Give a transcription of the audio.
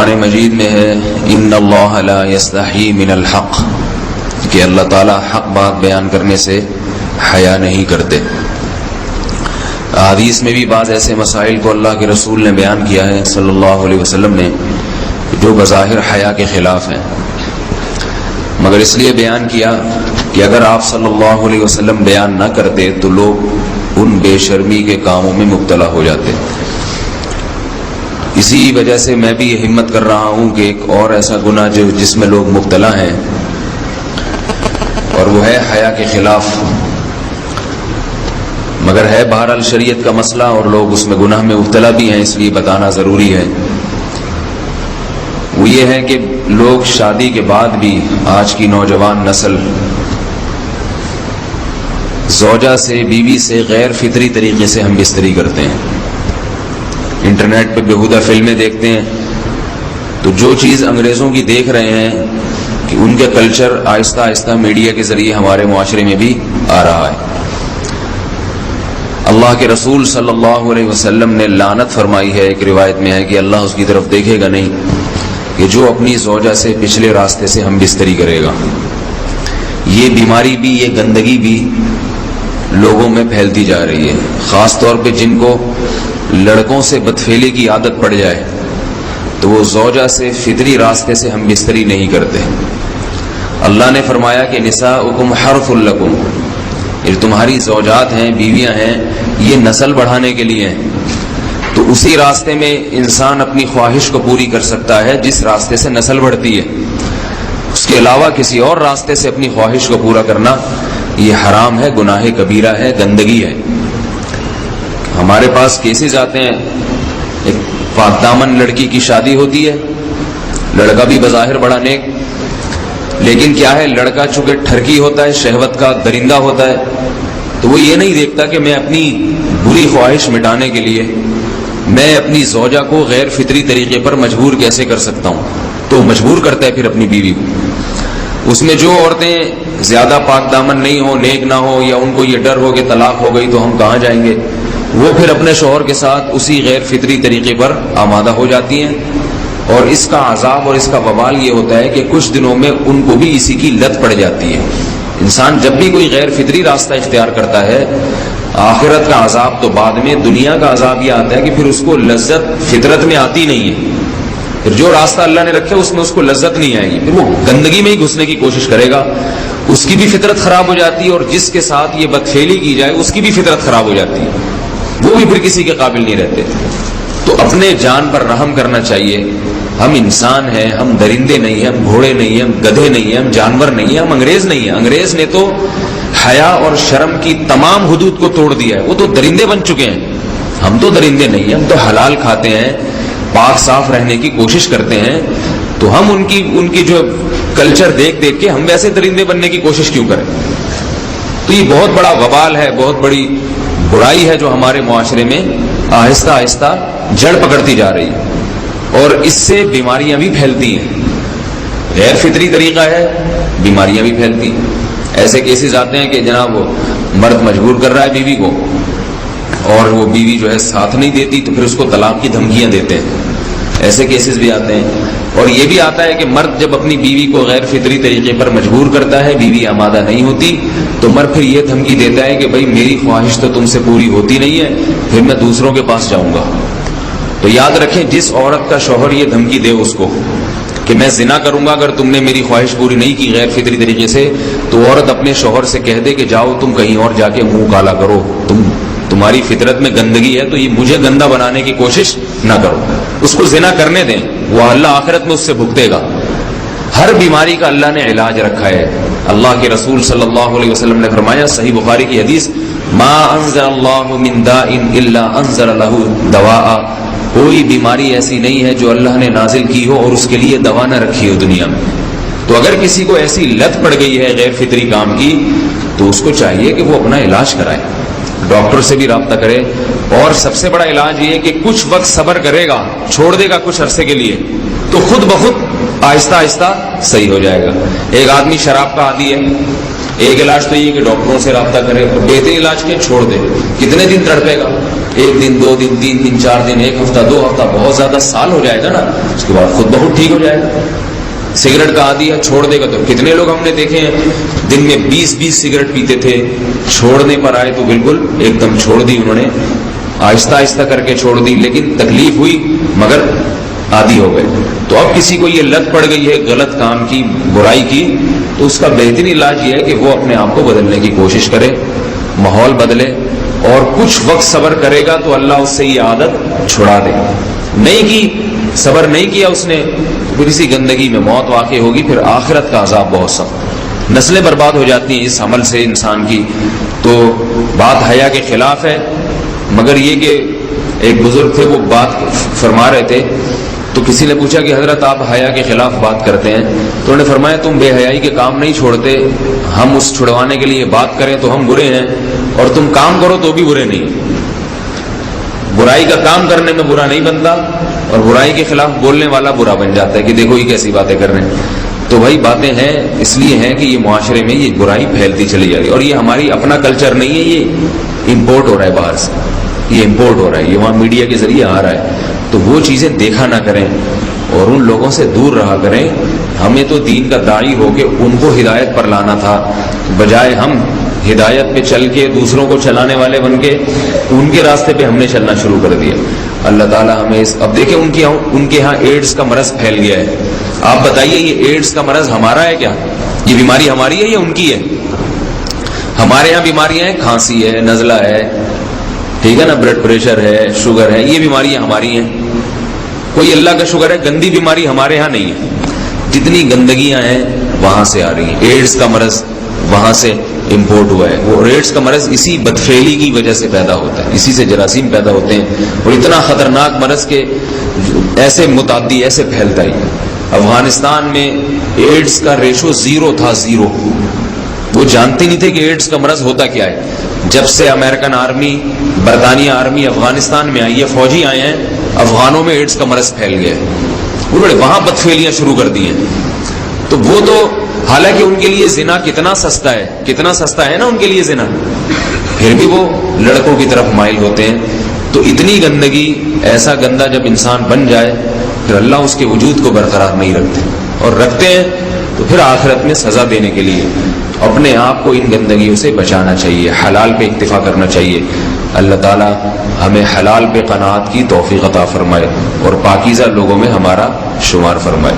قرآن مجید میں ہے ان اللہ لا یستحی من الحق، کہ اللہ تعالیٰ حق بات بیان کرنے سے حیا نہیں کرتے۔ حدیث میں بھی بعض ایسے مسائل کو اللہ کے رسول نے بیان کیا ہے صلی اللہ علیہ وسلم نے جو بظاہر حیا کے خلاف ہیں، مگر اس لیے بیان کیا کہ اگر آپ صلی اللہ علیہ وسلم بیان نہ کرتے تو لوگ ان بے شرمی کے کاموں میں مبتلا ہو جاتے۔ اسی وجہ سے میں بھی یہ ہمت کر رہا ہوں کہ ایک اور ایسا گناہ جس میں لوگ مبتلا ہیں، اور وہ ہے حیا کے خلاف، مگر ہے بہرحال شریعت کا مسئلہ اور لوگ اس میں گناہ میں مبتلا بھی ہیں، اس لیے بتانا ضروری ہے۔ وہ یہ ہے کہ لوگ شادی کے بعد بھی، آج کی نوجوان نسل زوجہ سے، بیوی سے غیر فطری طریقے سے ہم بستری کرتے ہیں۔ انٹرنیٹ پہ بیہودہ فلمیں دیکھتے ہیں تو جو چیز انگریزوں کی دیکھ رہے ہیں کہ ان کے کلچر آہستہ آہستہ میڈیا کے ذریعے ہمارے معاشرے میں بھی آ رہا ہے۔ اللہ کے رسول صلی اللہ علیہ وسلم نے لعنت فرمائی ہے، ایک روایت میں ہے کہ اللہ اس کی طرف دیکھے گا نہیں کہ جو اپنی زوجہ سے پچھلے راستے سے ہم بستری کرے گا۔ یہ بیماری بھی، یہ گندگی بھی لوگوں میں پھیلتی جا رہی ہے، خاص طور پہ جن کو لڑکوں سے بدفعلی کی عادت پڑ جائے تو وہ زوجہ سے فطری راستے سے ہم بستری نہیں کرتے۔ اللہ نے فرمایا کہ نساؤکم حرث لکم، یہ تمہاری زوجات ہیں، بیویاں ہیں، یہ نسل بڑھانے کے لیے ہیں۔ تو اسی راستے میں انسان اپنی خواہش کو پوری کر سکتا ہے جس راستے سے نسل بڑھتی ہے، اس کے علاوہ کسی اور راستے سے اپنی خواہش کو پورا کرنا یہ حرام ہے، گناہ کبیرہ ہے، گندگی ہے۔ ہمارے پاس کیسز آتے ہیں، ایک پاک دامن لڑکی کی شادی ہوتی ہے، لڑکا بھی بظاہر بڑا نیک، لیکن کیا ہے، لڑکا چونکہ ٹھرکی ہوتا ہے، شہوت کا درندہ ہوتا ہے، تو وہ یہ نہیں دیکھتا کہ میں اپنی بری خواہش مٹانے کے لیے میں اپنی زوجہ کو غیر فطری طریقے پر مجبور کیسے کر سکتا ہوں، تو مجبور کرتا ہے پھر اپنی بیوی کو۔ اس میں جو عورتیں زیادہ پاک دامن نہیں ہو، نیک نہ ہو، یا ان کو یہ ڈر ہو کہ طلاق ہو گئی تو ہم کہاں جائیں گے، وہ پھر اپنے شوہر کے ساتھ اسی غیر فطری طریقے پر آمادہ ہو جاتی ہیں، اور اس کا عذاب اور اس کا وبال یہ ہوتا ہے کہ کچھ دنوں میں ان کو بھی اسی کی لت پڑ جاتی ہے۔ انسان جب بھی کوئی غیر فطری راستہ اختیار کرتا ہے، آخرت کا عذاب تو بعد میں، دنیا کا عذاب یہ آتا ہے کہ پھر اس کو لذت فطرت میں آتی نہیں ہے، پھر جو راستہ اللہ نے رکھا اس میں اس کو لذت نہیں آئے گی، پھر وہ گندگی میں ہی گھسنے کی کوشش کرے گا، اس کی بھی فطرت خراب ہو جاتی ہے، اور جس کے ساتھ یہ بدفعلی کی جائے اس کی بھی فطرت خراب ہو جاتی ہے، وہ بھی پھر کسی کے قابل نہیں رہتے۔ تو اپنے جان پر رحم کرنا چاہیے۔ ہم انسان ہیں، ہم درندے نہیں ہیں، ہم گھوڑے نہیں ہیں، ہم گدھے نہیں ہیں، ہم جانور نہیں ہیں، ہم انگریز نہیں ہیں۔ انگریز نے تو حیا اور شرم کی تمام حدود کو توڑ دیا ہے، وہ تو درندے بن چکے ہیں، ہم تو درندے نہیں ہیں، ہم تو حلال کھاتے ہیں، پاک صاف رہنے کی کوشش کرتے ہیں، تو ہم ان کی جو کلچر دیکھ کے ہم ویسے درندے بننے کی کوشش کیوں کریں؟ تو یہ بہت بڑا وبال ہے، بہت بڑی برائی ہے جو ہمارے معاشرے میں آہستہ آہستہ جڑ پکڑتی جا رہی ہے، اور اس سے بیماریاں بھی پھیلتی ہیں۔ غیر فطری طریقہ ہے، بیماریاں بھی پھیلتی ہیں۔ ایسے کیسز آتے ہیں کہ جناب وہ مرد مجبور کر رہا ہے بیوی کو، اور وہ بیوی جو ہے ساتھ نہیں دیتی تو پھر اس کو طلاق کی دھمکیاں دیتے ہیں، ایسے کیسز بھی آتے ہیں۔ اور یہ بھی آتا ہے کہ مرد جب اپنی بیوی کو غیر فطری طریقے پر مجبور کرتا ہے، بیوی آمادہ نہیں ہوتی، تو مرد پھر یہ دھمکی دیتا ہے کہ بھائی میری خواہش تو تم سے پوری ہوتی نہیں ہے، پھر میں دوسروں کے پاس جاؤں گا۔ تو یاد رکھیں، جس عورت کا شوہر یہ دھمکی دے اس کو کہ میں زنا کروں گا اگر تم نے میری خواہش پوری نہیں کی غیر فطری طریقے سے، تو عورت اپنے شوہر سے کہہ دے کہ جاؤ تم کہیں اور جا کے منہ کالا کرو، تمہاری فطرت میں گندگی ہے تو یہ مجھے گندا بنانے کی کوشش نہ کرو، اس کو زنا کرنے دیں، وہ اللہ آخرت میں اس سے بھگتے گا۔ ہر بیماری کا اللہ نے علاج رکھا ہے۔ اللہ کے رسول صلی اللہ علیہ وسلم نے فرمایا، صحیح بخاری کی حدیث، ما انزل اللہ من داء الا انزل له دواء، کوئی بیماری ایسی نہیں ہے جو اللہ نے نازل کی ہو اور اس کے لیے دوا نہ رکھی ہو دنیا میں۔ تو اگر کسی کو ایسی لت پڑ گئی ہے غیر فطری کام کی، تو اس کو چاہیے کہ وہ اپنا علاج کرائے، ڈاکٹر سے بھی رابطہ کرے، اور سب سے بڑا علاج یہ ہے کہ کچھ وقت صبر کرے گا، چھوڑ دے گا کچھ عرصے کے لیے، تو خود بخود آہستہ آہستہ صحیح ہو جائے گا۔ ایک آدمی شراب کا عادی ہے، ایک علاج تو یہ کہ ڈاکٹروں سے رابطہ کرے اور بہترین علاج کے چھوڑ دے، کتنے دن تڑپے گا، ایک دن 2 دن 3 دن 4 دن 1 ہفتہ 2 ہفتہ بہت زیادہ سال ہو جائے گا نا، اس کے بعد خود بہت ٹھیک ہو جائے گا۔ سگریٹ کا عادی ہے، چھوڑ دے گا تو کتنے لوگ ہم نے دیکھے ہیں دن میں 20 سگریٹ پیتے تھے، چھوڑنے پر آئے تو بالکل ایک دم چھوڑ دی انہوں نے، آہستہ آہستہ کر کے چھوڑ دی، لیکن تکلیف ہوئی مگر عادی ہو گئے۔ تو اب کسی کو یہ لت پڑ گئی ہے غلط کام کی، برائی کی، تو اس کا بہترین علاج یہ ہے کہ وہ اپنے آپ کو بدلنے کی کوشش کرے، ماحول بدلے، اور کچھ وقت صبر کرے گا تو اللہ اس سے یہ عادت چھڑا دے۔ نہیں کی، صبر نہیں کیا اس نے، پھر اسی گندگی میں موت واقع ہوگی، پھر آخرت کا عذاب بہت سخت، نسلیں برباد ہو جاتی ہیں اس عمل سے انسان کی۔ تو بات حیا کے خلاف ہے، مگر یہ کہ ایک بزرگ تھے وہ بات فرما رہے تھے، تو کسی نے پوچھا کہ حضرت آپ حیا کے خلاف بات کرتے ہیں، تو انہوں نے فرمایا تم بے حیائی کے کام نہیں چھوڑتے، ہم اس چھڑوانے کے لیے بات کریں تو ہم برے ہیں، اور تم کام کرو تو بھی برے نہیں۔ برائی کا کام کرنے میں برا نہیں بنتا، اور برائی کے خلاف بولنے والا برا بن جاتا ہے کہ دیکھو یہ کیسی باتیں کر رہے ہیں۔ تو بھائی باتیں ہیں اس لیے ہیں کہ یہ معاشرے میں یہ برائی پھیلتی چلی جا رہی ہے، اور یہ ہماری اپنا کلچر نہیں ہے، یہ امپورٹ ہو رہا ہے باہر سے، یہ امپورٹ ہو رہا ہے، یہ وہاں میڈیا کے ذریعے آ رہا ہے۔ تو وہ چیزیں دیکھا نہ کریں اور ان لوگوں سے دور رہا کریں۔ ہمیں تو دین کا داعی ہو کے ان کو ہدایت پر لانا تھا، بجائے ہم ہدایت پہ چل کے دوسروں کو چلانے والے بن کے ان کے راستے پہ ہم نے چلنا شروع کر دیا۔ اللہ تعالیٰ ہمیں اب دیکھیں ان کے ہاں ایڈز کا مرض پھیل گیا ہے۔ آپ بتائیے یہ ایڈز کا مرض ہمارا ہے کیا؟ یہ بیماری ہماری ہے یا ان کی ہے؟ ہمارے یہاں بیماریاں ہیں، کھانسی ہے، نزلہ ہے، ٹھیک ہے نا، بلڈ پریشر ہے، شوگر ہے، یہ بیماریاں ہماری ہیں۔ کوئی اللہ کا شکر ہے گندی بیماری ہمارے ہاں نہیں ہے۔ جتنی گندگیاں ہیں وہاں سے آ رہی ہیں، ایڈز کا مرض وہاں سے امپورٹ ہوا ہے۔ وہ ایڈز کا مرض اسی بدفعلی کی وجہ سے پیدا ہوتا ہے، اسی سے جراثیم پیدا ہوتے ہیں، اور اتنا خطرناک مرض کے ایسے متعدی ایسے پھیلتا ہی۔ افغانستان میں ایڈز کا ریشو 0 تھا، 0۔ وہ جانتے نہیں تھے کہ ایڈز کا مرض ہوتا کیا ہے۔ جب سے امریکن آرمی، برطانیہ آرمی افغانستان میں آئی ہے، فوجی آئے ہیں، افغانوں میں ایڈز کا مرض پھیل گیا ہے، انہوں نے وہاں بدفعلیاں شروع کر دی ہیں۔ تو وہ تو حالانکہ ان کے لیے زنا کتنا سستا ہے، کتنا سستا ہے نا ان کے لیے زنا، پھر بھی وہ لڑکوں کی طرف مائل ہوتے ہیں۔ تو اتنی گندگی، ایسا گندا جب انسان بن جائے پھر اللہ اس کے وجود کو برقرار نہیں رکھتے، اور رکھتے ہیں تو پھر آخرت میں سزا دینے کے لیے اپنے آپ کو ان گندگیوں سے بچانا چاہیے، حلال پہ اکتفا کرنا چاہیے۔ اللہ تعالی ہمیں حلال پہ قناعت کی توفیق عطا فرمائے اور پاکیزہ لوگوں میں ہمارا شمار فرمائے۔